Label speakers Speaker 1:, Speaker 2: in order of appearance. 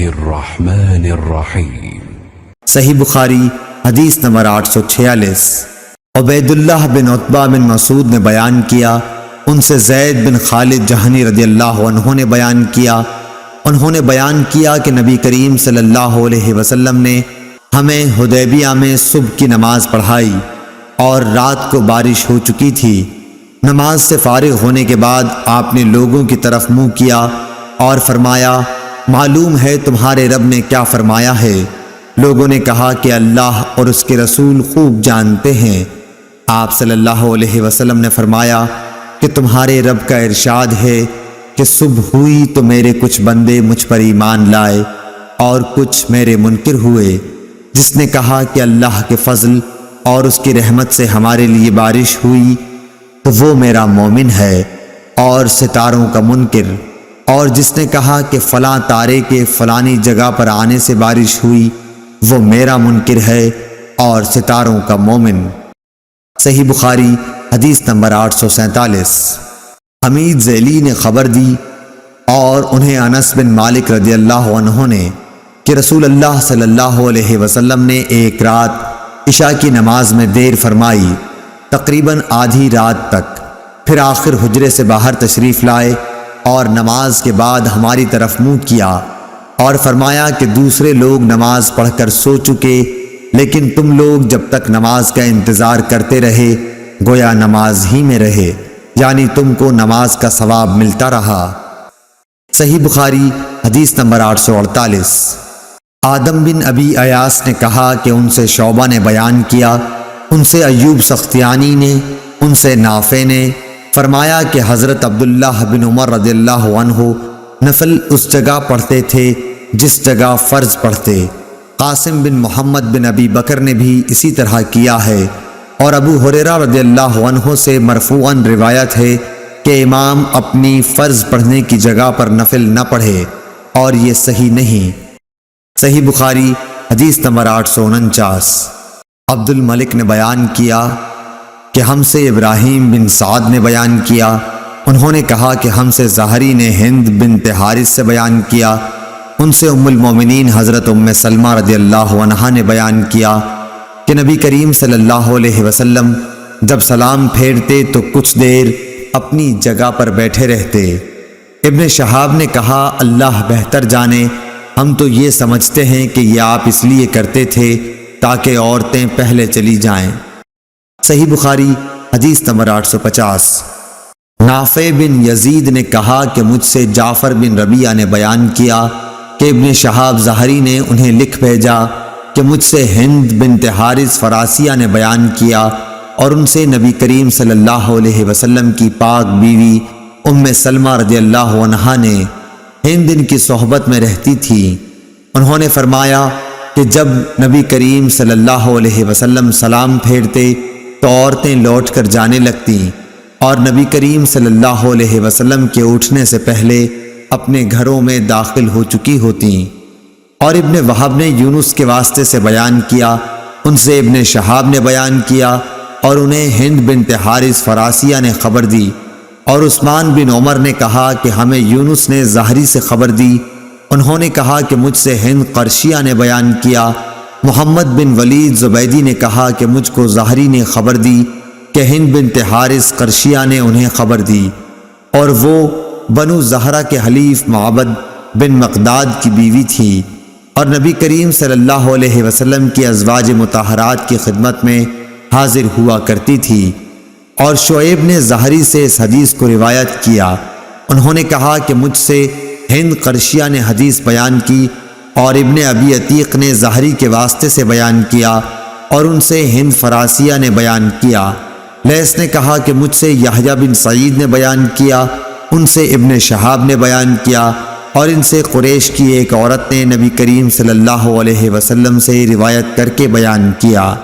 Speaker 1: الرحمن الرحیم۔
Speaker 2: صحیح بخاری حدیث نمبر 846۔ عبید اللہ بن عتبہ بن مسعود نے بیان کیا، ان سے زید بن خالد جہنی رضی اللہ عنہ نے بیان کیا، انہوں نے بیان کیا کہ نبی کریم صلی اللہ علیہ وسلم نے ہمیں حدیبیہ میں صبح کی نماز پڑھائی اور رات کو بارش ہو چکی تھی۔ نماز سے فارغ ہونے کے بعد آپ نے لوگوں کی طرف منہ کیا اور فرمایا، معلوم ہے تمہارے رب نے کیا فرمایا ہے؟ لوگوں نے کہا کہ اللہ اور اس کے رسول خوب جانتے ہیں۔ آپ صلی اللہ علیہ وسلم نے فرمایا کہ تمہارے رب کا ارشاد ہے کہ صبح ہوئی تو میرے کچھ بندے مجھ پر ایمان لائے اور کچھ میرے منکر ہوئے۔ جس نے کہا کہ اللہ کے فضل اور اس کی رحمت سے ہمارے لیے بارش ہوئی تو وہ میرا مومن ہے اور ستاروں کا منکر، اور جس نے کہا کہ فلاں تارے کے فلانی جگہ پر آنے سے بارش ہوئی وہ میرا منکر ہے اور ستاروں کا مومن۔ صحیح بخاری حدیث نمبر 847۔ حمید ذیلی نے خبر دی اور انہیں انس بن مالک رضی اللہ عنہ نے کہ رسول اللہ صلی اللہ علیہ وسلم نے ایک رات عشاء کی نماز میں دیر فرمائی، تقریباً آدھی رات تک، پھر آخر حجرے سے باہر تشریف لائے اور نماز کے بعد ہماری طرف منہ کیا اور فرمایا کہ دوسرے لوگ نماز پڑھ کر سو چکے، لیکن تم لوگ جب تک نماز کا انتظار کرتے رہے گویا نماز ہی میں رہے، یعنی تم کو نماز کا ثواب ملتا رہا۔ صحیح بخاری حدیث نمبر 848۔ آدم بن ابی ایاس نے کہا کہ ان سے شعبہ نے بیان کیا، ان سے ایوب سختیانی نے، ان سے نافع نے فرمایا کہ حضرت عبداللہ بن عمر رضی اللہ عنہ نفل اس جگہ پڑھتے تھے جس جگہ فرض پڑھتے۔ قاسم بن محمد بن ابی بکر نے بھی اسی طرح کیا ہے، اور ابو ہریرہ رضی اللہ عنہ سے مرفوعاً روایت ہے کہ امام اپنی فرض پڑھنے کی جگہ پر نفل نہ پڑھے، اور یہ صحیح نہیں۔ صحیح بخاری حدیث نمبر 849۔ عبد الملک نے بیان کیا کہ ہم سے ابراہیم بن سعد نے بیان کیا، انہوں نے کہا کہ ہم سے زہری نے ہند بنت حارث سے بیان کیا، ان سے ام المومنین حضرت ام سلمہ رضی اللہ عنہا نے بیان کیا کہ نبی کریم صلی اللہ علیہ وسلم جب سلام پھیرتے تو کچھ دیر اپنی جگہ پر بیٹھے رہتے۔ ابن شہاب نے کہا، اللہ بہتر جانے، ہم تو یہ سمجھتے ہیں کہ یہ آپ اس لیے کرتے تھے تاکہ عورتیں پہلے چلی جائیں۔ صحیح بخاری حدیث نمبر 850۔ نافع بن یزید نے کہا کہ مجھ سے جعفر بن ربیعہ نے بیان کیا کہ ابن شہاب زہری نے انہیں لکھ بھیجا کہ مجھ سے ہند بنت حارث فراسیہ نے بیان کیا، اور ان سے نبی کریم صلی اللہ علیہ وسلم کی پاک بیوی ام سلمہ رضی اللہ عنہا نے ہند ان کی صحبت میں رہتی تھی۔ انہوں نے فرمایا کہ جب نبی کریم صلی اللہ علیہ وسلم سلام پھیرتے تو عورتیں لوٹ کر جانے لگتیں، اور نبی کریم صلی اللہ علیہ وسلم کے اٹھنے سے پہلے اپنے گھروں میں داخل ہو چکی ہوتیں۔ اور ابن وہب نے یونس کے واسطے سے بیان کیا، ان سے ابن شہاب نے بیان کیا، اور انہیں ہند بنت حارث فراسیہ نے خبر دی، اور عثمان بن عمر نے کہا کہ ہمیں یونس نے زہری سے خبر دی، انہوں نے کہا کہ مجھ سے ہند قرشیہ نے بیان کیا۔ محمد بن ولید زبیدی نے کہا کہ مجھ کو زہری نے خبر دی کہ ہند بنت حارث قرشیہ نے انہیں خبر دی، اور وہ بنو زہرہ کے حلیف معبد بن مقداد کی بیوی تھی، اور نبی کریم صلی اللہ علیہ وسلم کی ازواج مطہرات کی خدمت میں حاضر ہوا کرتی تھی۔ اور شعیب نے زہری سے اس حدیث کو روایت کیا، انہوں نے کہا کہ مجھ سے ہند قرشیہ نے حدیث بیان کی، اور ابن ابی عتیق نے زہری کے واسطے سے بیان کیا، اور ان سے ہند فراسیہ نے بیان کیا۔ لیث نے کہا کہ مجھ سے یحییٰ بن سعید نے بیان کیا، ان سے ابن شہاب نے بیان کیا، اور ان سے قریش کی ایک عورت نے نبی کریم صلی اللہ علیہ وسلم سے روایت کر کے بیان کیا۔